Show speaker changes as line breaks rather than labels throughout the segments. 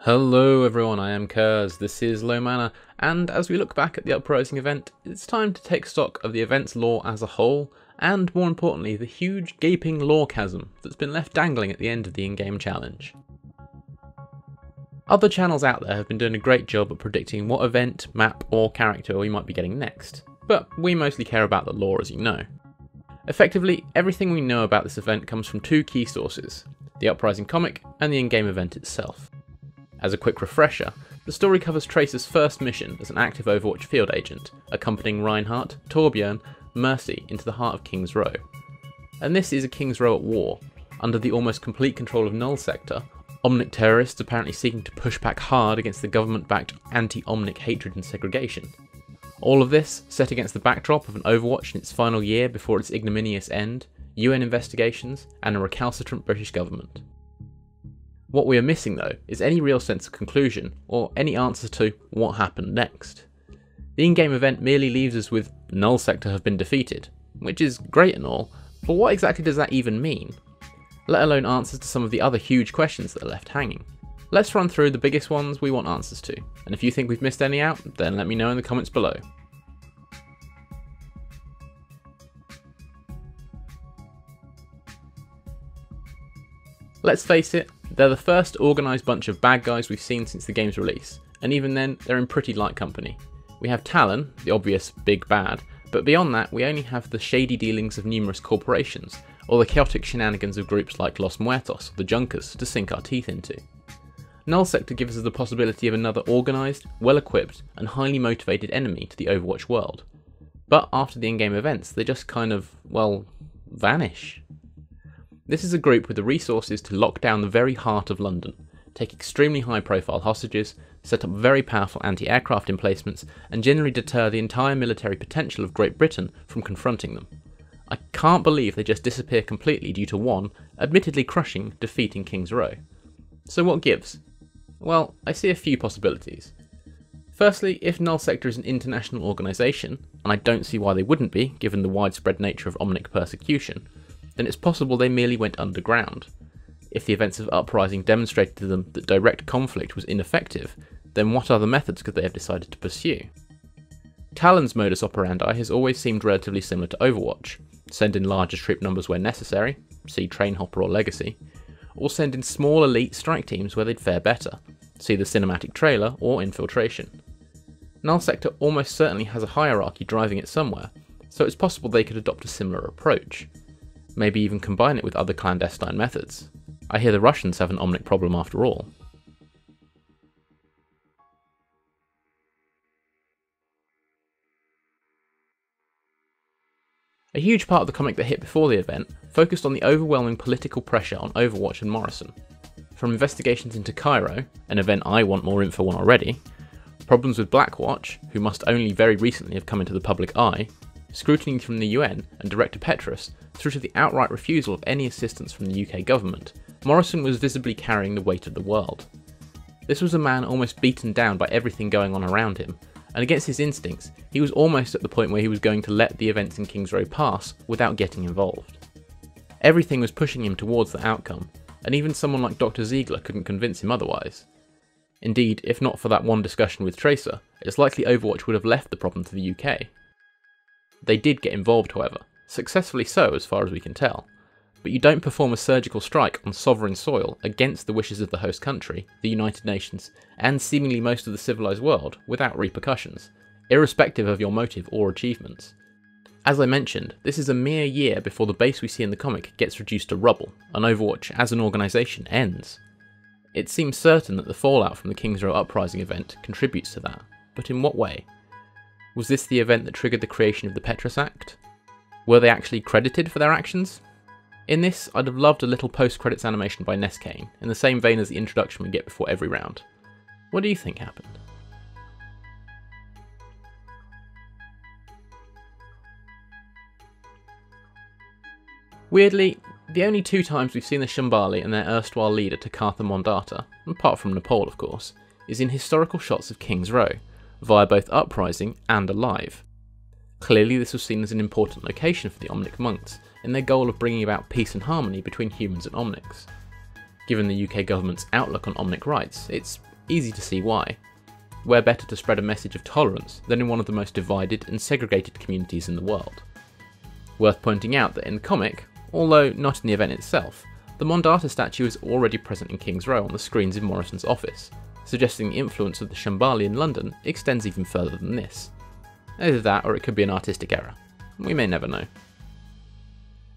Hello everyone, I am Kurz, this is Low Mana, and as we look back at the Uprising event, it's time to take stock of the event's lore as a whole, and more importantly, the huge gaping lore chasm that's been left dangling at the end of the in-game challenge. Other channels out there have been doing a great job at predicting what event, map, or character we might be getting next, but we mostly care about the lore, as you know. Effectively, everything we know about this event comes from two key sources, the Uprising comic and the in-game event itself. As a quick refresher, the story covers Tracer's first mission as an active Overwatch field agent, accompanying Reinhardt, Torbjorn, Mercy into the heart of King's Row. And this is a King's Row at war, under the almost complete control of Null Sector, Omnic terrorists apparently seeking to push back hard against the government-backed anti-Omnic hatred and segregation. All of this set against the backdrop of an Overwatch in its final year before its ignominious end, UN investigations, and a recalcitrant British government. What we are missing though is any real sense of conclusion, or any answer to what happened next. The in-game event merely leaves us with Null Sector have been defeated, which is great and all, but what exactly does that even mean? Let alone answers to some of the other huge questions that are left hanging. Let's run through the biggest ones we want answers to, and if you think we've missed any out, then let me know in the comments below. Let's face it, they're the first organised bunch of bad guys we've seen since the game's release, and even then, they're in pretty light company. We have Talon, the obvious big bad, but beyond that we only have the shady dealings of numerous corporations, or the chaotic shenanigans of groups like Los Muertos or the Junkers to sink our teeth into. Null Sector gives us the possibility of another organised, well-equipped, and highly motivated enemy to the Overwatch world. But after the in-game events, they just kind of, well, vanish. This is a group with the resources to lock down the very heart of London, take extremely high-profile hostages, set up very powerful anti-aircraft emplacements, and generally deter the entire military potential of Great Britain from confronting them. I can't believe they just disappear completely due to one, admittedly crushing, defeat in King's Row. So what gives? Well, I see a few possibilities. Firstly, if Null Sector is an international organisation, and I don't see why they wouldn't be, given the widespread nature of Omnic persecution, then it's possible they merely went underground. If the events of Uprising demonstrated to them that direct conflict was ineffective, then what other methods could they have decided to pursue? Talon's modus operandi has always seemed relatively similar to Overwatch: send in larger troop numbers where necessary, see Trainhopper or Legacy, or send in small elite strike teams where they'd fare better, see the cinematic trailer or Infiltration. Null Sector almost certainly has a hierarchy driving it somewhere, so it's possible they could adopt a similar approach. Maybe even combine it with other clandestine methods. I hear the Russians have an Omnic problem after all. A huge part of the comic that hit before the event focused on the overwhelming political pressure on Overwatch and Morrison. From investigations into Cairo, an event I want more info on already, problems with Blackwatch, who must only very recently have come into the public eye, scrutiny from the UN and Director Petras, through to the outright refusal of any assistance from the UK government, Morrison was visibly carrying the weight of the world. This was a man almost beaten down by everything going on around him, and against his instincts, he was almost at the point where he was going to let the events in King's Row pass without getting involved. Everything was pushing him towards the outcome, and even someone like Dr. Ziegler couldn't convince him otherwise. Indeed, if not for that one discussion with Tracer, it's likely Overwatch would have left the problem to the UK. They did get involved, however, successfully so as far as we can tell, but you don't perform a surgical strike on sovereign soil against the wishes of the host country, the United Nations, and seemingly most of the civilised world without repercussions, irrespective of your motive or achievements. As I mentioned, this is a mere year before the base we see in the comic gets reduced to rubble, and Overwatch as an organisation ends. It seems certain that the fallout from the King's Row Uprising event contributes to that, but in what way? Was this the event that triggered the creation of the Petras Act? Were they actually credited for their actions? In this, I'd have loved a little post-credits animation by Neskane, in the same vein as the introduction we get before every round. What do you think happened? Weirdly, the only two times we've seen the Shambali and their erstwhile leader Takatha Mondata, apart from Nepal of course, is in historical shots of King's Row, via both Uprising and Alive. Clearly this was seen as an important location for the Omnic monks, in their goal of bringing about peace and harmony between humans and Omnics. Given the UK government's outlook on Omnic rights, it's easy to see why. Where better to spread a message of tolerance than in one of the most divided and segregated communities in the world. Worth pointing out that in the comic, although not in the event itself, the Mondata statue is already present in King's Row on the screens in Morrison's office, suggesting the influence of the Shambali in London extends even further than this. Either that or it could be an artistic error. We may never know.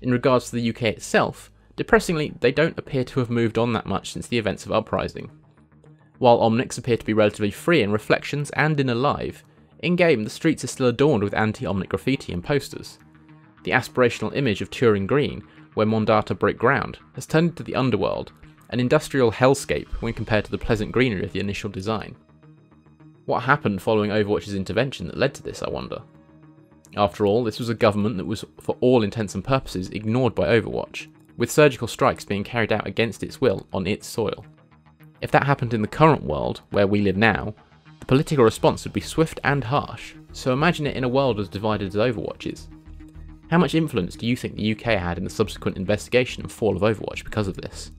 In regards to the UK itself, depressingly, they don't appear to have moved on that much since the events of Uprising. While Omnics appear to be relatively free in reflections and in Alive, in-game the streets are still adorned with anti-Omnic graffiti and posters. The aspirational image of Turing Green, where Mondata broke ground, has turned into the underworld, an industrial hellscape when compared to the pleasant greenery of the initial design. What happened following Overwatch's intervention that led to this, I wonder? After all, this was a government that was, for all intents and purposes, ignored by Overwatch, with surgical strikes being carried out against its will on its soil. If that happened in the current world, where we live now, the political response would be swift and harsh, so imagine it in a world as divided as Overwatch is. How much influence do you think the UK had in the subsequent investigation and fall of Overwatch because of this?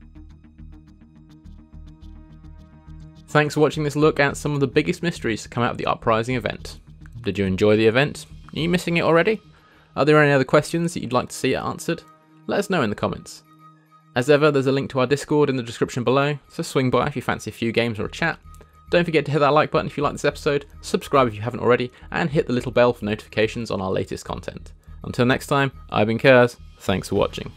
Thanks for watching this look at some of the biggest mysteries to come out of the Uprising event. Did you enjoy the event? Are you missing it already? Are there any other questions that you'd like to see answered? Let us know in the comments. As ever, there's a link to our Discord in the description below, so swing by if you fancy a few games or a chat. Don't forget to hit that like button if you like this episode, subscribe if you haven't already, and hit the little bell for notifications on our latest content. Until next time, I've been Kurs, thanks for watching.